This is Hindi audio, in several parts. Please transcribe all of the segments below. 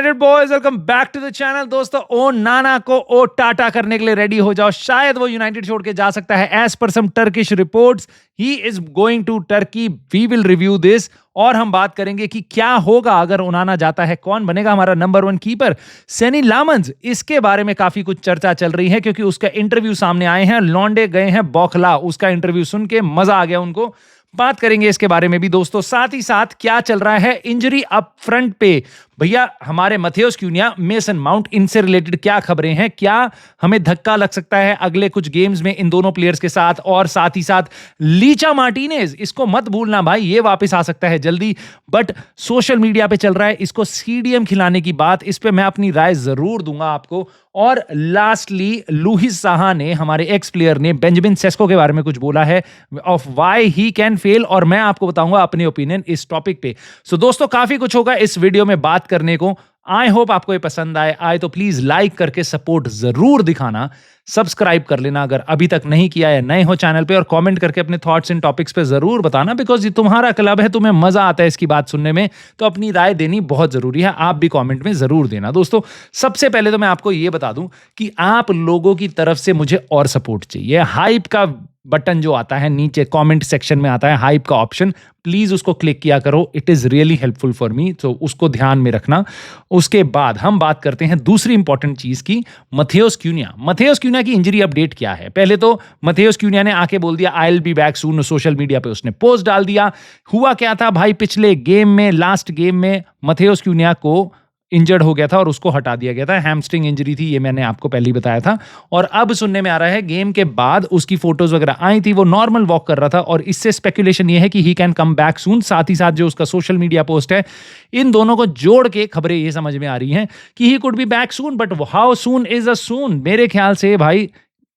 Boys welcome back to the channel. दोस्तों, ओ नाना को ओ टाटा करने के लिए रेडी हो जाओ। शायद वो यूनाइटेड छोड़ के जा सकता है। As per some Turkish reports he is going to Turkey. We will review this और हम बात करेंगे कि क्या होगा अगर ओनाना जाता है, कौन बनेगा हमारा नंबर 1 कीपर। सेनी लामंस, इसके बारे में काफी कुछ चर्चा चल रही है क्योंकि उसका इंटरव्यू सामने आए हैं। लौंडे गए हैं बौखला, उसका इंटरव्यू सुन के मजा आ गया उनको। बात करेंगे इसके बारे में भी दोस्तों। साथ ही साथ क्या चल रहा है इंजरी अप फ्रंट पे, भैया हमारे मथेउस क्यूनिया, मेसन माउंट, इनसे रिलेटेड क्या खबरें हैं, क्या हमें धक्का लग सकता है अगले कुछ गेम्स में इन दोनों प्लेयर्स के साथ। और साथ ही साथ लीचा मार्टिनेज, इसको मत भूलना भाई, ये वापस आ सकता है जल्दी। बट सोशल मीडिया पे चल रहा है इसको सीडीएम खिलाने की बात, इस पे मैं अपनी राय जरूर दूंगा आपको। और लास्टली लुइस साहा ने, हमारे एक्स प्लेयर ने बेंजामिन सेस्को के बारे में कुछ बोला है of why he can fail, और मैं आपको बताऊंगा अपनी ओपिनियन इस टॉपिक पे। सो दोस्तों, काफी कुछ होगा इस वीडियो में बात करने को। आई होप आपको ये पसंद आए तो प्लीज लाइक करके सपोर्ट जरूर दिखाना। सब्सक्राइब कर लेना अगर अभी तक नहीं किया है, नए हो चैनल पे, और कमेंट करके अपने थॉट्स इन टॉपिक्स पे जरूर बताना, बिकॉज ये तुम्हारा क्लब है, तुम्हें मजा आता है इसकी बात सुनने में, तो अपनी राय देनी बहुत जरूरी है। आप भी कमेंट में जरूर देना। दोस्तों, सबसे पहले तो मैं आपको ये बता दूं कि आप लोगों की तरफ से मुझे और सपोर्ट चाहिए। हाइप का बटन जो आता है नीचे कमेंट सेक्शन में आता है, हाइप का ऑप्शन, प्लीज उसको क्लिक किया करो। It is really helpful for me, तो उसको ध्यान में रखना। उसके बाद हम बात करते हैं दूसरी इंपॉर्टेंट चीज की, मथेउस क्यूनिया। मथेउस क्यूनिया की इंजरी अपडेट क्या है। पहले तो मथेउस क्यूनिया ने आके बोल दिया I will be back soon, social media पे उसने पोस्ट डाल दिया। हुआ क्या था भाई, पिछले गेम में, लास्ट गेम में मथेउस क्यूनिया को इंजर्ड हो गया था और उसको हटा दिया गया था। हैमस्ट्रिंग इंजरी थी, ये मैंने आपको पहले ही बताया था। और अब सुनने में आ रहा है गेम के बाद उसकी फोटोज वगैरह आई थी, वो नॉर्मल वॉक कर रहा था, और इससे स्पेकुलेशन ये है कि he can come back soon. साथ ही साथ जो उसका सोशल मीडिया पोस्ट है, इन दोनों को जोड़ के खबरें ये समझ में आ रही हैं कि he could be back soon, but how soon is a soon. मेरे ख्याल से भाई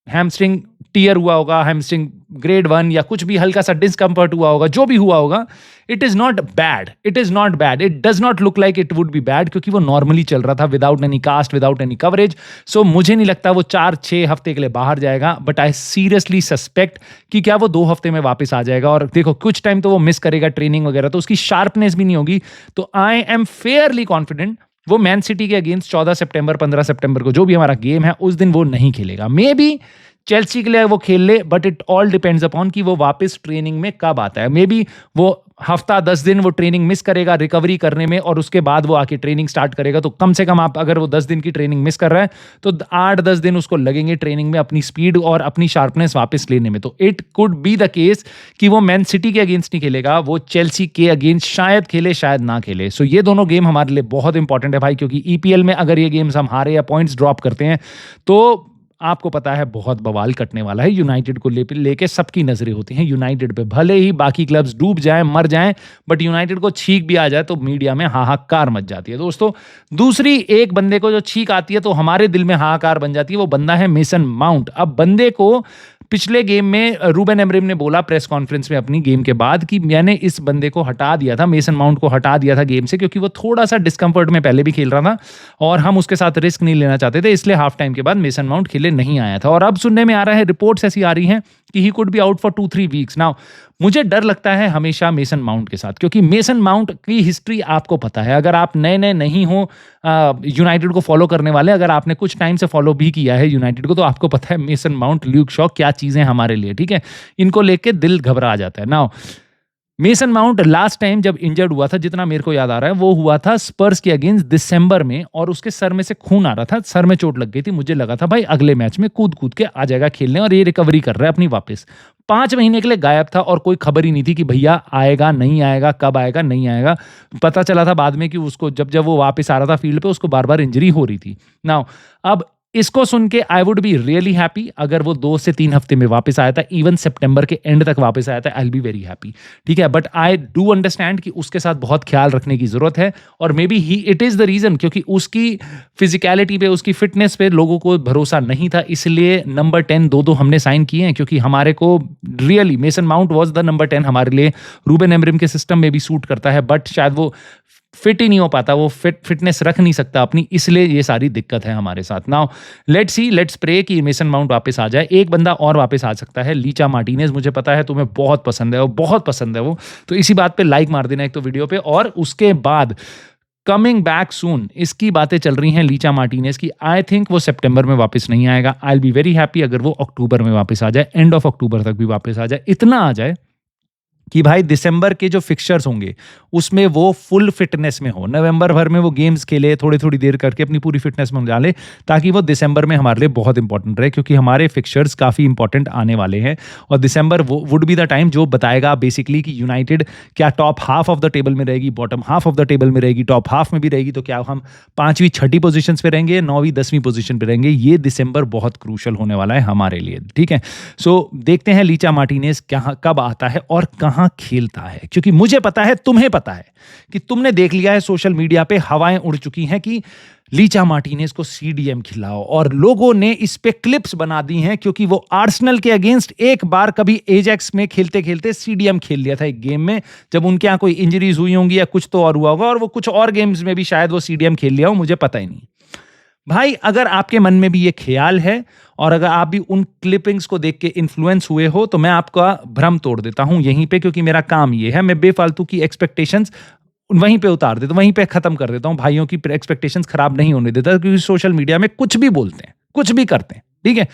हैमस्ट्रिंग टीयर हुआ होगा, हैमस्ट्रिंग ग्रेड 1 या कुछ भी हल्का सा डिस्कम्फर्ट हुआ होगा, जो भी हुआ होगा, it is not bad, it is not bad, it does not look like it would be bad, क्योंकि वो नॉर्मली चल रहा था without any cost, without any coverage. So मुझे नहीं लगता वो 4-6 हफ्ते के लिए बाहर जाएगा, बट आई सीरियसली सस्पेक्ट कि क्या वो 2 हफ्ते में वापस आ जाएगा। और देखो कुछ टाइम तो वो मिस करेगा ट्रेनिंग वगैरह, तो उसकी शार्पनेस भी नहीं होगी। तो आई एम फेयरली कॉन्फिडेंट वो मैन सिटी के अगेंस्ट 14 सितंबर 15 सितंबर को जो भी हमारा गेम है उस दिन वो नहीं खेलेगा। मे बी चेल्सी के लिए वो खेल ले, but it all depends upon कि वो वापस ट्रेनिंग में कब आता है। मे बी वो हफ्ता 10 दिन वो ट्रेनिंग मिस करेगा रिकवरी करने में, और उसके बाद वो आके ट्रेनिंग स्टार्ट करेगा। तो कम से कम आप अगर वो 10 दिन की ट्रेनिंग मिस कर रहा है तो 8-10 दिन उसको लगेंगे ट्रेनिंग में अपनी स्पीड और अपनी शार्पनेस वापस लेने में। तो it could be the case कि वो मैन सिटी के अगेंस्ट नहीं खेलेगा, वो चेल्सी के अगेंस्ट शायद खेले, शायद ना खेले। सो ये दोनों गेम हमारे लिए बहुत इंपॉर्टेंट है भाई, क्योंकि ईपीएल में अगर ये गेम्स हम हारे या पॉइंट्स ड्रॉप करते हैं तो आपको पता है बहुत बवाल कटने वाला है। यूनाइटेड को लेके सबकी नजरें होती हैं यूनाइटेड पे, भले ही बाकी क्लब्स डूब जाएं, मर जाएं, बट यूनाइटेड को छींक भी आ जाए तो मीडिया में हाहाकार मच जाती है। दोस्तों, दूसरी एक बंदे को जो छींक आती है तो हमारे दिल में हाहाकार बन जाती है, वो बंदा है मेसन माउंट। अब बंदे को पिछले गेम में रूबेन एमरिम ने बोला प्रेस कॉन्फ्रेंस में अपनी गेम के बाद कि मैंने इस बंदे को हटा दिया था, मेसन माउंट को हटा दिया था गेम से, क्योंकि वो थोड़ा सा डिस्कम्फर्ट में पहले भी खेल रहा था और हम उसके साथ रिस्क नहीं लेना चाहते थे, इसलिए हाफ टाइम के बाद मेसन माउंट खेले नहीं आया था। और अब सुनने में आ रहा है, रिपोर्ट्स ऐसी आ रही हैं कि he could be out for 2-3 weeks. Now मुझे डर लगता है हमेशा मेसन माउंट के साथ, क्योंकि मेसन माउंट की हिस्ट्री आपको पता है। अगर आप नए नए नहीं हो यूनाइटेड को फॉलो करने वाले, अगर आपने कुछ टाइम से फॉलो भी किया है यूनाइटेड को, तो आपको पता है मेसन माउंट, ल्यूक शॉ क्या चीजें हमारे लिए, ठीक है। इनको लेके दिल घबरा जाता है। Now mason mount last time जब इंजर्ड हुआ था, जितना मेरे को याद आ रहा है, वो हुआ था स्पर्स के अगेंस्ट दिसंबर में, और उसके सर में से खून आ रहा था, सर में चोट लग गई थी। मुझे लगा था भाई अगले मैच में कूद कूद के आ जाएगा खेलने, और ये रिकवरी कर रहा है अपनी वापस। 5 महीने के लिए गायब था और कोई खबर ही नहीं थी कि भैया आएगा नहीं आएगा, कब आएगा नहीं आएगा। पता चला था बाद में कि उसको जब वो वापस आ रहा था फील्ड पे, उसको बार बार इंजरी हो रही थी। नाउ अब इसको सुन के आई वुड बी रियली हैप्पी अगर वो 2 से 3 हफ्ते में वापस आया था, इवन सितंबर के एंड तक वापस आया था, I will be very happy, ठीक है। बट आई डू अंडरस्टैंड कि उसके साथ बहुत ख्याल रखने की जरूरत है, और may be he it is the reason, क्योंकि उसकी फिजिकलिटी पे, उसकी फिटनेस पे लोगों को भरोसा नहीं था, इसलिए नंबर 10 दो हमने साइन किए हैं, क्योंकि हमारे को really mason mount was the number 10 हमारे लिए। रूबेन एमरिम के सिस्टम में भी सूट करता है, बट शायद वो फिट ही नहीं हो पाता, वो फिटनेस रख नहीं सकता अपनी, इसलिए ये सारी दिक्कत है हमारे साथ। Now let's see, let's pray कि मेसन माउंट वापस आ जाए। एक बंदा और वापस आ सकता है, लीचा मार्टिनेज। मुझे पता है तुम्हें बहुत पसंद है, वो बहुत पसंद है वो, तो इसी बात पे लाइक मार देना एक तो वीडियो पे। और उसके बाद कमिंग बैक सून, इसकी बातें चल रही हैं लीचा मार्टिनेज की। आई थिंक वो सितंबर में वापस नहीं आएगा। I will be very happy अगर वो अक्टूबर में वापस आ जाए, एंड ऑफ अक्टूबर तक भी वापस आ जाए, इतना आ जाए कि भाई दिसंबर के जो फिक्चर्स होंगे उसमें वो फुल फिटनेस में हो, नवंबर भर में वो गेम्स खेले, थोड़ी थोड़ी देर करके अपनी पूरी फिटनेस में डाले, ताकि वो दिसंबर में हमारे लिए बहुत इंपॉर्टेंट रहे, क्योंकि हमारे फिक्चर्स काफ़ी इंपॉर्टेंट आने वाले हैं। और दिसंबर वो वुड बी द टाइम जो बताएगा बेसिकली कि यूनाइटेड क्या top half of the table में रहेगी, bottom half of the table में रहेगी, टॉप हाफ में भी रहेगी, तो क्या हम 5वीं 6ठी पोजीशन पे रहेंगे, 9वीं 10वीं पोजीशन पे रहेंगे। ये दिसंबर बहुत क्रूशल होने वाला है हमारे लिए, ठीक है। सो देखते हैं लीचा मार्टिनेज कहाँ कब आता है और कहाँ खेलता है, क्योंकि मुझे पता है, तुम्हें पता है कि तुमने देख लिया है सोशल मीडिया पे हवाएं उड़ चुकी हैं कि लीचा मार्टिनेज को सीडीएम खिलाओ, और लोगों ने इस पे क्लिप्स बना दी हैं, क्योंकि वो आर्सेनल के अगेंस्ट एक बार कभी एजेक्स में खेलते खेलते सीडीएम खेल लिया था एक गेम में, जब उनके यहाँ कोई इंजरीज हुई होंगी या कुछ तो और हुआ होगा, और वो कुछ और गेम्स में भी शायद वो सीडीएम खेल लिया हो, मुझे पता ही नहीं। भाई अगर आपके मन में भी ये ख्याल है और अगर आप भी उन क्लिपिंग्स को देख के इन्फ्लुएंस हुए हो, तो मैं आपका भ्रम तोड़ देता हूं यहीं पे, क्योंकि मेरा काम ये है, मैं बेफालतू की एक्सपेक्टेशंस वहीं पे उतार देता हूं, वहीं पे खत्म कर देता हूं, भाइयों की एक्सपेक्टेशंस खराब नहीं होने देता, क्योंकि सोशल मीडिया में कुछ भी बोलते हैं, कुछ भी करते हैं, ठीक है।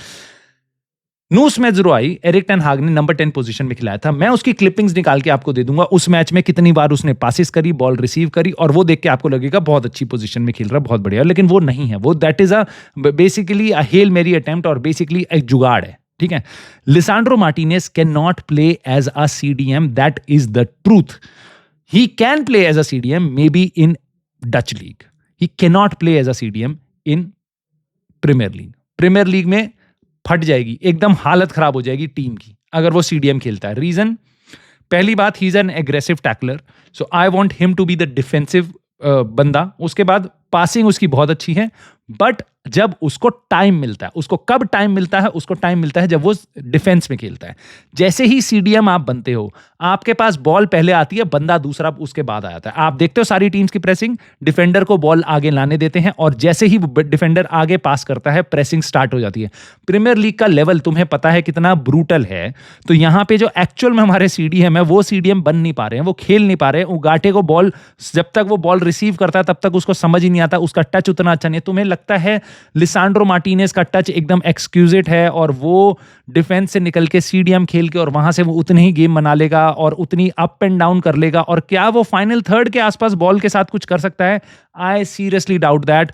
नूस मैच जो आई, एरिक टेन हाग ने नंबर 10 पोजीशन में खिलाया था। मैं उसकी क्लिपिंग्स निकाल के आपको दे दूंगा, उस मैच में कितनी बार उसने पासिस करी, बॉल रिसीव करी, और वो देख के आपको लगेगा बहुत अच्छी पोजीशन में खेल रहा है, बहुत बढ़िया, लेकिन वो नहीं है। वो that is a basically a Hail Mary attempt, और बेसिकली एक जुगाड़ है, ठीक है। Lisandro Martinez can not play as a CDM, that is the truth. He can play as a CDM maybe in Dutch league, he can not play as a CDM in Premier League. Premier League में फट जाएगी, एकदम हालत खराब हो जाएगी टीम की अगर वो सीडीएम खेलता है। रीजन, पहली बात, he is an aggressive tackler, so I want him to be the defensive बंदा। उसके बाद पासिंग उसकी बहुत अच्छी है, बट जब उसको टाइम मिलता है, उसको कब टाइम मिलता है, उसको टाइम मिलता है जब वो डिफेंस में खेलता है। जैसे ही सीडीएम आप बनते हो, आपके पास बॉल पहले आती है, बंदा दूसरा उसके बाद आ जाता है। आप देखते हो सारी टीम्स की प्रेसिंग, डिफेंडर को बॉल आगे लाने देते हैं, और जैसे ही डिफेंडर आगे पास करता है, प्रेसिंग स्टार्ट हो जाती है। प्रीमियर लीग का लेवल तुम्हें पता है कितना ब्रूटल है, तो यहां पे जो एक्चुअल में हमारे सीडीएम है, वो सीडीएम बन नहीं पा रहे हैं, वो खेल नहीं पा रहे हैं। उगाटे को बॉल, जब तक वो बॉल रिसीव करता है तब तक उसको समझ ही नहीं आता, उसका टच उतना अच्छा नहीं है। तुम्हें लगता है लिसांड्रो मार्टिनेज का टच एकदम एक्सक्यूजेट है, और वो डिफेंस से निकल के सीडीएम खेल के और वहां से वो उतनी ही गेम बना लेगा और उतनी अप एंड डाउन कर लेगा, और क्या वो फाइनल थर्ड के आसपास बॉल के साथ कुछ कर सकता है? I seriously doubt that.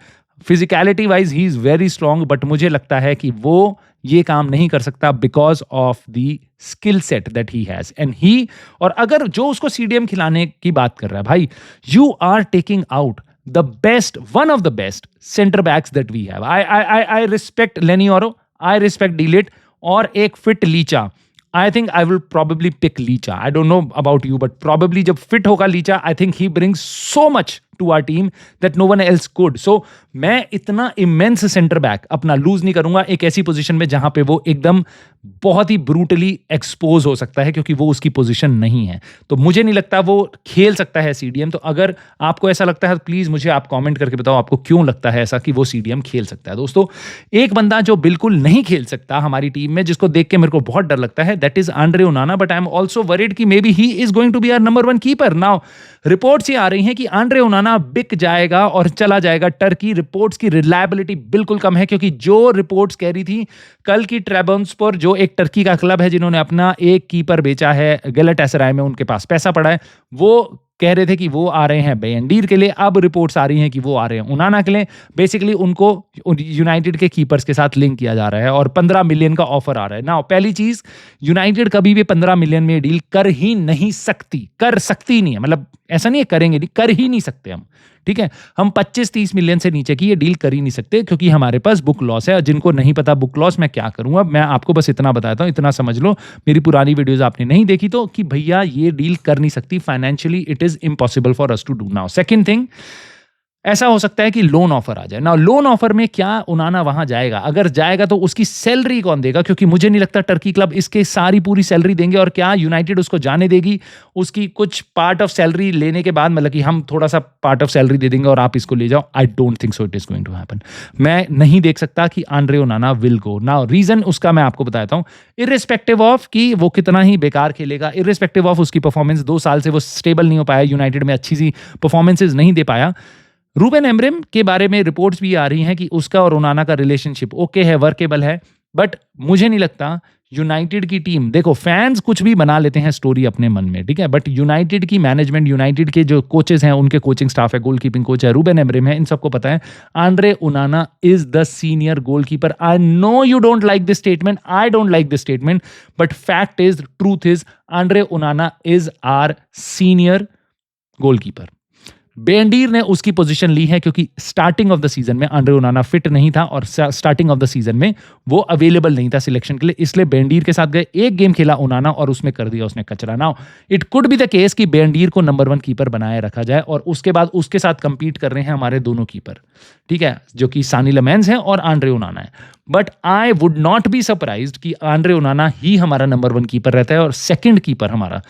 Physicality wise he is very strong, but मुझे लगता है कि वो ये काम नहीं कर सकता because of the skill set that he has and he. और अगर जो उसको सीडीएम खिलाने की बात कर रहा है, भाई you are taking out the best, one of the best center backs that we have. I respect Lenny Oro, I respect Delete, और एक fit Licha. I think I will probably pick Licha. I don't know about you, but probably जब fit होगा Licha, I think he brings so much to our team that no one else could. So मैं इतना इमेंस सेंटर बैक अपना लूज नहीं करूंगा एक ऐसी पोजीशन में जहां पे वो एकदम बहुत ही ब्रूटली एक्सपोज हो सकता है, क्योंकि वो उसकी पोजीशन नहीं है। तो मुझे नहीं लगता वो खेल सकता है सीडीएम। तो अगर आपको ऐसा लगता है तो प्लीज मुझे आप कमेंट करके बताओ आपको क्यों लगता है ऐसा कि वो सीडीएम खेल सकता है। दोस्तों, एक बंदा जो बिल्कुल नहीं खेल सकता हमारी टीम में, जिसको देख के मेरे को बहुत डर लगता है, that is Andre Onana. But I am also worried कि may B he is going to be our number 1 keeper. Now reports ये आ रही हैं कि आंद्रे ओनाना बिक जाएगा और चला जाएगा टर्की। रिपोर्ट्स की रिलायबिलिटी बिल्कुल कम है, क्योंकि जो रिपोर्ट्स कह रही थी कल की ट्रेबन्सपोर, जो एक टर्की का क्लब है जिन्होंने अपना एक कीपर बेचा है गैलाटासराय में, उनके पास पैसा पड़ा है, वो कह रहे थे कि वो आ रहे हैं बेयंडीर के लिए। अब रिपोर्ट्स आ रही हैं कि वो आ रहे हैं ओनाना के लिए। बेसिकली उनको यूनाइटेड के कीपर्स के साथ लिंक किया जा रहा है और 15 मिलियन का ऑफर आ रहा है। ना, पहली चीज, यूनाइटेड कभी भी 15 मिलियन में डील कर ही नहीं सकती, कर सकती नहीं है, मतलब ऐसा नहीं है करेंगे नहीं, कर ही नहीं सकते हम, ठीक है। हम 25-30 मिलियन से नीचे की ये डील कर ही नहीं सकते, क्योंकि हमारे पास बुक लॉस है। जिनको नहीं पता बुक लॉस मैं क्या करूंगा, मैं आपको बस इतना बताता हूं, इतना समझ लो, मेरी पुरानी वीडियोस आपने नहीं देखी तो, कि भैया ये डील कर नहीं सकती, financially it is impossible for us to do. Now second thing, ऐसा हो सकता है कि लोन ऑफर आ जाए। ना, लोन ऑफर में क्या ओनाना वहां जाएगा? अगर जाएगा तो उसकी सैलरी कौन देगा? क्योंकि मुझे नहीं लगता टर्की क्लब इसके सारी पूरी सैलरी देंगे। और क्या यूनाइटेड उसको जाने देगी? उसकी कुछ पार्ट ऑफ सैलरी लेने के बाद, मतलब कि हम थोड़ा सा पार्ट ऑफ सैलरी दे देंगे और आप इसको ले जाओ। I don't think so it is going to happen. मैं नहीं देख सकता कि Andre Onana will go. Now reason उसका मैं आपको बताता हूं, इररिस्पेक्टिव ऑफ कि वो कितना ही बेकार खेलेगा, इररिस्पेक्टिव ऑफ उसकी परफॉर्मेंस, 2 साल से वो स्टेबल नहीं हो पाया यूनाइटेड में, अच्छी सी परफॉर्मेंसेज नहीं दे पाया। रूबेन एमरिम के बारे में रिपोर्ट्स भी आ रही हैं कि उसका और ओनाना का रिलेशनशिप ओके है, वर्केबल है, बट मुझे नहीं लगता यूनाइटेड की टीम, देखो फैंस कुछ भी बना लेते हैं स्टोरी अपने मन में, ठीक है, बट यूनाइटेड की मैनेजमेंट, यूनाइटेड के जो कोचेस हैं, उनके कोचिंग स्टाफ है, गोलकीपिंग कोच है, रूबेन एमरिम है, इन सबको पता है Andre Onana is the senior goalkeeper. I know you don't like this statement, I don't like this statement, but fact is, truth is, Andre Onana is our senior goalkeeper. Bayindir ने उसकी पोजीशन ली है क्योंकि स्टार्टिंग ऑफ द सीजन में आंद्रे ओनाना फिट नहीं था और स्टार्टिंग ऑफ द सीजन में वो अवेलेबल नहीं था सिलेक्शन के लिए, इसलिए बेंडीर के साथ गए। एक गेम खेला ओनाना और उसमें कर दिया उसने कचरा। Now it could be the case कि बेंडीर को नंबर 1 कीपर बनाए रखा जाए और उसके बाद उसके साथ कंपीट कर रहे हैं हमारे दोनों कीपर, ठीक है, जो कि सानी लेमेंस है और आंद्रे ओनाना है। But I would not be surprised कि आंद्रे ओनाना ही हमारा नंबर 1 कीपर रहता है और सेकंड कीपर हमारा,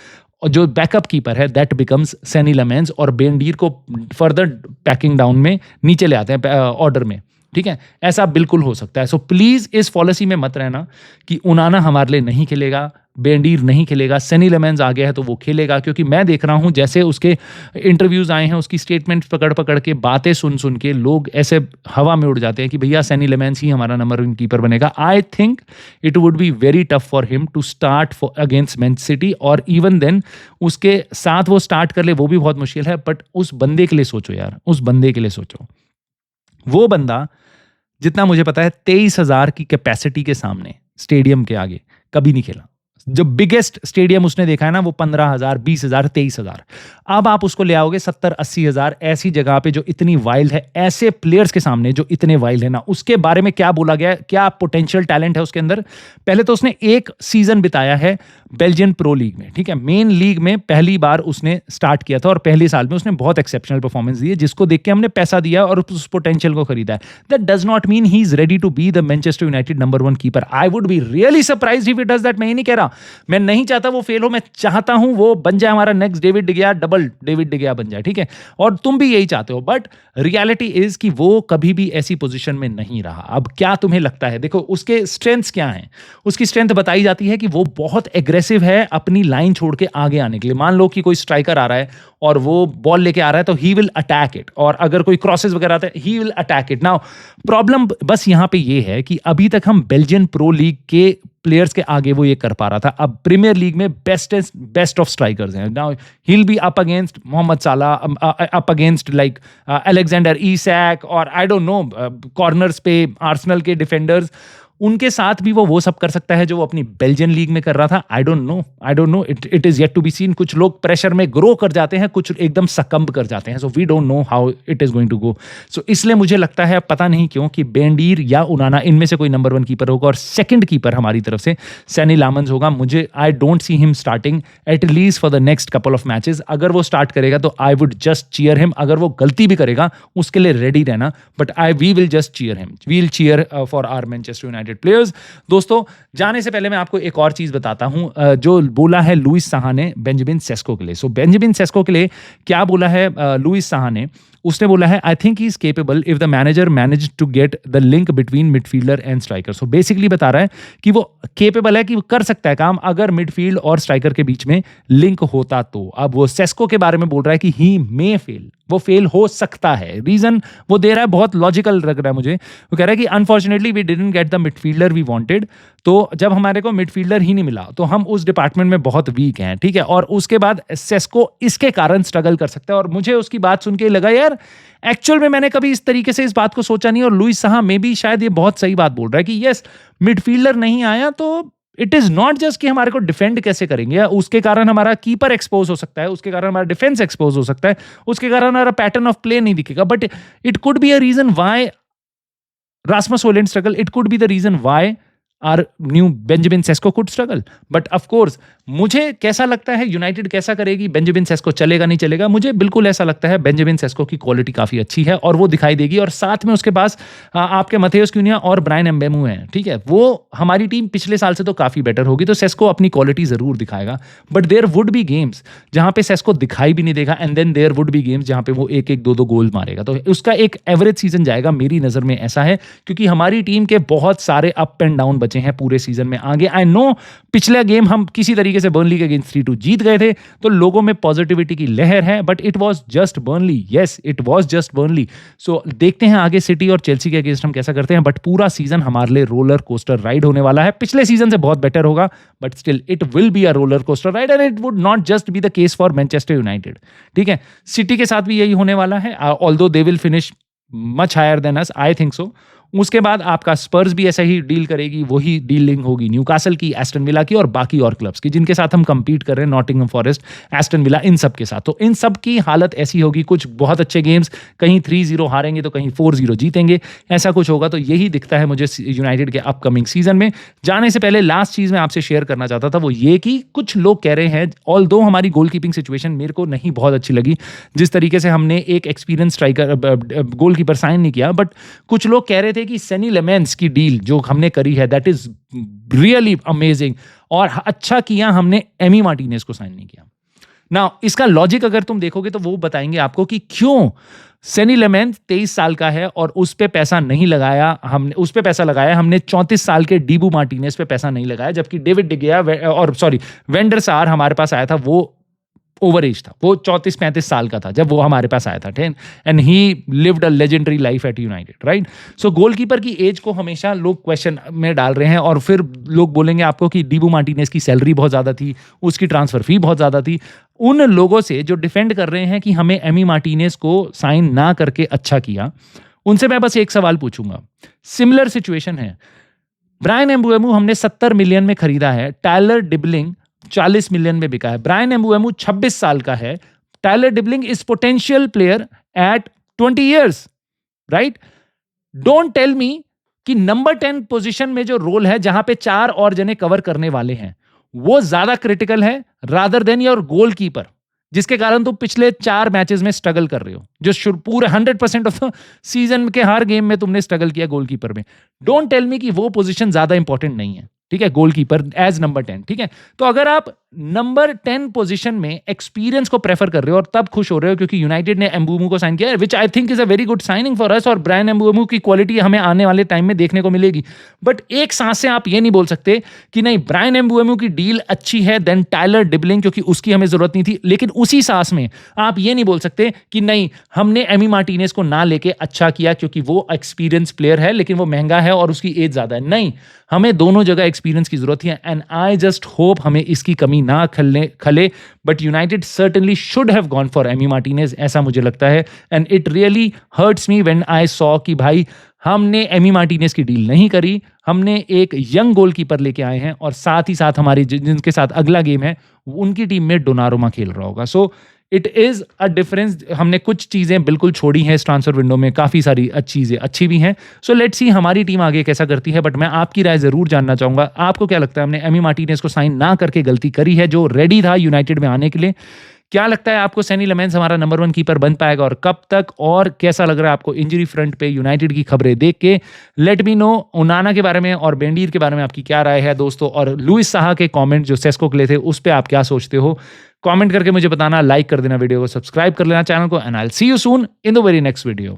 और जो बैकअप कीपर है दैट बिकम्स सैनी लेमेंस, और बेंडीर को फर्दर पैकिंग डाउन में नीचे ले आते हैं ऑर्डर में, ठीक है, ऐसा बिल्कुल हो सकता है। सो प्लीज इस पॉलिसी में मत रहना कि ओनाना हमारे लिए नहीं खेलेगा, बेंडीर नहीं खेलेगा, सैनी लेमेंस आ गया है तो वो खेलेगा, क्योंकि मैं देख रहा हूं जैसे उसके इंटरव्यूज आए हैं, उसकी स्टेटमेंट पकड़ पकड़ के, बातें सुन सुन के लोग ऐसे हवा में उड़ जाते हैं कि भैया सैनी लेमेंस ही हमारा नंबर 1 कीपर बनेगा। I think it would be very tough for him to start against Man City, और इवन देन उसके साथ वो स्टार्ट कर ले वो भी बहुत मुश्किल है। बट उस बंदे के लिए सोचो यार, उस बंदे के लिए सोचो, वो बंदा जितना मुझे पता है 23,000 की कैपेसिटी के सामने स्टेडियम के आगे कभी नहीं खेला। जो बिगेस्ट स्टेडियम उसने देखा है ना वो 15,000, 20,000, 23,000। अब आप उसको ले आओगे 70-80 हजार ऐसी जगह पे जो इतनी वाइल्ड है, ऐसे प्लेयर्स के सामने जो इतने वाइल्ड है ना, उसके बारे में क्या बोला गया है, क्या पोटेंशियल टैलेंट है उसके अंदर। पहले तो उसने एक सीजन बिताया है बेल्जियन प्रो लीग में, ठीक है, मेन लीग में पहली बार उसने स्टार्ट किया था और पहले साल में उसने बहुत एक्सेप्शनल परफॉर्मेंस दी है, जिसको देख के हमने पैसा दिया और उस पोटेंशियल को खरीदा है। That does not mean he is ready to be the Manchester United number 1 keeper. I would be really surprised if it does that. मैं ही नहीं कह रहा, मैं नहीं चाहता वो फेल हो, मैं चाहता हूं वो बन जाए हमारा नेक्स्ट डेविड डिगिया, डबल डेविड डिगिया बन जाए, ठीक है, और तुम भी यही चाहते हो। बट रियलिटी इज कि वो कभी भी ऐसी पोजीशन में नहीं रहा। अब क्या तुम्हें लगता है, देखो उसके स्ट्रेंथ्स क्या हैं। उसकी स्ट्रेंथ बताई जाती है कि वो बहुत एग्रेसिव है अपनी लाइन छोड़ के आगे आने के लिए। मान लो कि कोई स्ट्राइकर आ रहा है और वो बॉल लेके आ रहा है तो ही विल अटैक इट, और अगर कोई क्रॉसेस वगैरह आता है he will attack it. Now problem बस यहां पे ये है कि अभी तक हम बेल्जियन प्रो लीग के प्लेयर्स के आगे वो ये कर पा रहा था। अब प्रीमियर लीग में बेस्ट ऑफ स्ट्राइकर्स हैं। Now he will be up against Mohamed Salah, up against like Alexander Isak, और आई डोंट नो कॉर्नर्स पे आर्सेनल के डिफेंडर्स, उनके साथ भी वो सब कर सकता है जो वो अपनी बेल्जियन लीग में कर रहा था। I don't know, it is yet to be seen. कुछ लोग प्रेशर में ग्रो कर जाते हैं, कुछ एकदम सकम्ब कर जाते हैं। So we don't know how it is going to go. So इसलिए मुझे लगता है, पता नहीं क्यों, कि बेंडीर या ओनाना इनमें से कोई नंबर 1 कीपर होगा और सेकंड कीपर हमारी तरफ से सैनी लेमेंस होगा। मुझे I don't see him starting at least for the next couple of matches. अगर वो स्टार्ट करेगा तो I would just cheer him. अगर वो गलती भी करेगा उसके लिए रेडी रहना, but we will just cheer him. We will cheer for our Manchester United players. दोस्तों जाने से पहले मैं आपको एक और चीज बताता हूं जो बोला है लुइस साहा ने बेंजामिन सेस्को के लिए। सो बेंजामिन सेस्को के लिए क्या बोला है लुइस साहा ने, उसने बोला है I think he is capable if the manager manage to get the link between midfielder and striker. So basically बता रहा है कि वो केपेबल है, कि वो कर सकता है काम अगर मिडफील्ड और स्ट्राइकर के बीच में लिंक होता तो। अब वो सेस्को के बारे में बोल रहा है कि ही मे फेल, वो फेल हो सकता है। रीजन वो दे रहा है बहुत लॉजिकल लग रहा है मुझे। वो कह रहा है कि unfortunately we didn't get the midfielder we wanted. तो जब हमारे को मिडफील्डर ही नहीं मिला तो हम उस डिपार्टमेंट में बहुत वीक हैं, ठीक है, और उसके बाद सेस्को इसके कारण स्ट्रगल कर सकता है। और मुझे उसकी बात सुन के लगा यार एक्चुअल में मैंने कभी इस तरीके से इस बात को सोचा नहीं, और लुइस साहा में भी शायद ये बहुत सही बात बोल रहा है कि यस मिडफील्डर नहीं आया तो इट इज नॉट जस्ट कि हमारे को डिफेंड कैसे करेंगे, उसके कारण हमारा कीपर एक्सपोज हो सकता है, उसके कारण हमारा डिफेंस एक्सपोज हो सकता है, उसके कारण हमारा पैटर्न ऑफ प्ले नहीं दिखेगा, but it could be a reason why Rasmus Hojlund struggle, it could be the reason why our new Benjamin Sesko could struggle. But of course मुझे कैसा लगता है यूनाइटेड कैसा करेगी, बेंजामिन सेस्को चलेगा नहीं चलेगा, मुझे बिल्कुल ऐसा लगता है बेंजामिन सेस्को की क्वालिटी काफी अच्छी है और वो दिखाई देगी। और साथ में उसके पास आपके मथेउस क्यूनिया और ब्रायन एम्बेमू हैं, ठीक है, वो हमारी टीम पिछले साल से तो काफी बेटर होगी, तो सेस्को अपनी क्वालिटी जरूर दिखाएगा। But there would be games जहां पे सेस्को दिखाई भी नहीं देगा, and then there would be games जहां पे वो 1-1, 2-2 गोल मारेगा। तो उसका एक एवरेज सीजन जाएगा मेरी नजर में, ऐसा है, क्योंकि हमारी टीम के बहुत सारे अप एंड डाउन बचे हैं पूरे सीजन में आगे। आई नो पिछला गेम हम किसी तरीके से बर्नली के अगेंस्ट 3-2 जीत गए थे, तो लोगों में पॉजिटिविटी की लहर है, but it was just Burnley. Yes, it was just Burnley. So देखते हैं आगे सिटी और चेल्सी के अगेंस्ट हम कैसा करते हैं, बट पूरा सीजन हमारे लिए रोलर कोस्टर राइड होने वाला है। पिछले सीजन से बहुत बेटर होगा, but still it will be a roller coaster ride, and it would not just be the case for Manchester United. ठीक है, सिटी के साथ भी यही होने वाला है, although they will finish much higher than us, I think so. उसके बाद आपका स्पर्स भी ऐसा ही डील करेगी, वही डीलिंग होगी न्यूकासल की, एस्टन विला की और बाकी और क्लब्स की जिनके साथ हम कंपीट कर रहे हैं, नॉटिंघम फॉरेस्ट, एस्टन विला, इन सब के साथ। तो इन सब की हालत ऐसी होगी, कुछ बहुत अच्छे गेम्स कहीं 3-0 हारेंगे तो कहीं 4-0 जीतेंगे, ऐसा कुछ होगा। तो यही दिखता है मुझे यूनाइटेड के अपकमिंग सीजन में। जाने से पहले लास्ट चीज मैं आपसे शेयर करना चाहता था वो ये कि कुछ लोग कह रहे हैं, ऑल्दो हमारी गोलकीपिंग सिचुएशन मेरे को नहीं बहुत अच्छी लगी, जिस तरीके से हमने एक एक्सपीरियंस स्ट्राइकर गोलकीपर साइन नहीं किया, बट कुछ लोग कह रहे थे कि सेनी लेमेंस की डील जो हमने करी है दैट इज रियली अमेजिंग, और अच्छा किया हमने एमी मार्टिनेज को साइन नहीं किया। नाउ इसका लॉजिक अगर तुम देखोगे तो वो बताएंगे आपको कि क्यों सेनी लेमेंस 23 साल का है और उस पे पैसा नहीं लगाया हमने, उस पे पैसा लगाया हमने 34 साल के डीबू मार्टिनेज पे पैसा नहीं लगाया, जबकि डेविड डिगेया और वेंडर सार हमारे पास आया था, वो ओवर एज था, वो 34-35 साल का था जब वो हमारे पास आया था, and he lived a legendary life at United, right. So goalkeeper की एज को हमेशा लोग क्वेश्चन में डाल रहे हैं, और फिर लोग बोलेंगे आपको कि डीबू मार्टिनेज की सैलरी बहुत ज़्यादा थी, उसकी ट्रांसफर फी बहुत ज़्यादा थी। उन लोगों से जो डिफेंड कर रहे हैं कि हमें एमी मार्टिनेज को साइन ना करके अच्छा किया, उनसे मैं बस एक सवाल पूछूंगा। सिमिलर सिचुएशन है, ब्रायन एम्बुएमू हमने 70 मिलियन में खरीदा है, टायलर डिबलिंग 40 मिलियन में बिका है। ब्रायन एम्बुएमू 26 साल का है, Tyler Dibling is potential player at 20 years, right. Don't tell me कि नंबर 10 पोजीशन में जो रोल है जहां पे 4 और जने कवर करने वाले हैं वो ज्यादा क्रिटिकल है रादर देन योर गोलकीपर, जिसके कारण तुम पिछले 4 मैचेस में स्ट्रगल कर रहे हो, जो पूरे 100% ऑफ द सीजन के हर गेम में तुमने स्ट्रगल किया गोलकीपर में। डोंट टेल मी कि वो पोजीशन ज्यादा इंपॉर्टेंट नहीं है, ठीक है, गोलकीपर एज नंबर 10, ठीक है। तो अगर आप नंबर 10 पोजीशन में एक्सपीरियंस को प्रेफर कर रहे हो और तब खुश हो रहे हो क्योंकि यूनाइटेड ने एम्बुएमू को साइन किया है, which I think is a very good signing for us, और ब्रायन एम्बुएमू की क्वालिटी हमें आने वाले टाइम में देखने को मिलेगी, बट एक सांस से आप ये नहीं बोल सकते कि नहीं ब्रायन एम्बुएमू की डील अच्छी है देन टायलर डिबलिंग, क्योंकि उसकी हमें जरूरत नहीं थी। लेकिन उसी सांस में आप ये नहीं बोल सकते कि नहीं हमने एमी मार्टिनेज को ना लेके अच्छा किया क्योंकि वो एक्सपीरियंस प्लेयर है लेकिन वो महंगा है और उसकी एज ज्यादा है। नहीं, हमें दोनों जगह एक्सपीरियंस की जरूरत है, एंड आई जस्ट होप हमें इसकी कमी ना खले, but United certainly should have gone for Amy Martinez, ऐसा मुझे लगता है। And it really hurts me when I saw कि भाई हमने एमी मार्टिनेज की डील नहीं करी, हमने एक यंग गोलकीपर लेके आए हैं, और साथ ही साथ हमारी जिनके साथ अगला गेम है उनकी टीम में डोनारुमा खेल रहा होगा। सो इट इज अ डिफरेंस। हमने कुछ चीजें बिल्कुल छोड़ी हैं इस ट्रांसफर विंडो में, काफी सारी चीजें अच्छी भी हैं। सो लेट्स सी हमारी टीम आगे कैसा करती है, बट मैं आपकी राय जरूर जानना चाहूंगा। आपको क्या लगता है हमने एमी मार्टिनेज को साइन ना करके गलती करी है, जो रेडी था यूनाइटेड में आने के लिए? क्या लगता है आपको सेनी लेमेंस हमारा नंबर 1 कीपर बन पाएगा और कब तक, और कैसा लग रहा है आपको इंजरी फ्रंट पे यूनाइटेड की खबरें देख के? Let me know. ओनाना के बारे में और बेंडीर के बारे में आपकी क्या राय है दोस्तों, और लुइस साहा के कमेंट जो सेस्को के लिए थे उस पे आप क्या सोचते हो? कमेंट करके मुझे बताना, लाइक कर देना वीडियो को, सब्सक्राइब कर लेना चैनल को, and I will see you soon in the very next video.